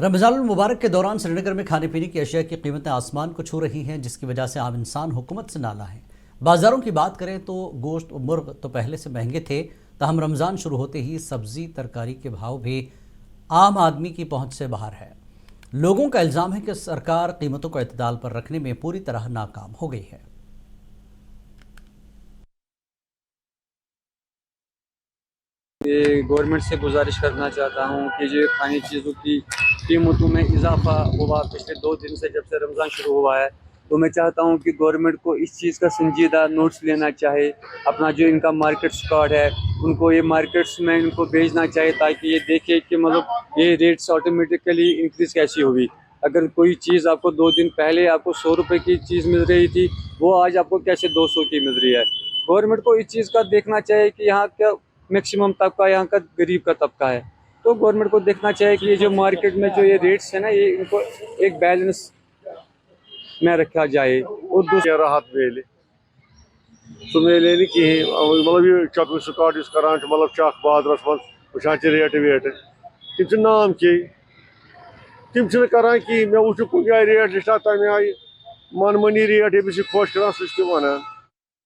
रमज़ान मुबारक के दौरान श्रीनगर में खाने पीने की अशिया की कीमतें आसमान को छू रही हैं, जिसकी वजह से आम इंसान हुकूमत से नाला है। बाज़ारों की बात करें तो गोश्त और मुर्ग तो पहले से महंगे थे, ताहम रमज़ान शुरू होते ही सब्ज़ी तरकारी के भाव भी आम आदमी की पहुंच से बाहर है। लोगों का इल्ज़ाम है कि सरकार कीमतों को इत्दाल पर रखने में पूरी तरह नाकाम हो गई है। ये गवर्नमेंट से गुजारिश करना चाहता हूँ कि जो खाने चीज़ों की कीमतों में इजाफा हुआ पिछले 2 दिन से, जब से रमज़ान शुरू हुआ है, तो मैं चाहता हूँ कि गवर्नमेंट को इस चीज़ का संजीदा नोट्स लेना चाहिए। अपना जो इनका मार्केट स्क्वाड है, उनको ये मार्केट्स में इनको भेजना चाहिए, ताकि ये देखे कि मतलब ये रेट्स ऑटोमेटिकली इंक्रीज़ कैसी हुई। अगर कोई चीज़ आपको 2 दिन पहले आपको 100 रुपये की चीज़ मिल रही थी, वो आज आपको कैसे 200 की मिल रही है। गवर्नमेंट को इस चीज़ का देखना चाहिए कि यहाँ क्या मैक्सिमम तबका यहाँ का गरीब का तबका है, तो गवर्नमेंट को देखना चाहिए कि ये जो मार्केट में जो ये रेट्स है ना, ये इनको एक बैलेंस में रखा जाए। और दूसरा राहत मिले सह मिले कहें मतलब ये चक स्कॉट करान मतलब बादरस मज वुचान रेट वेट तम नाम के तम करान कहें मे वो कुछ जाए रेट लिस्टा तमें आय मन मनी रेट ये खुश कर सह वन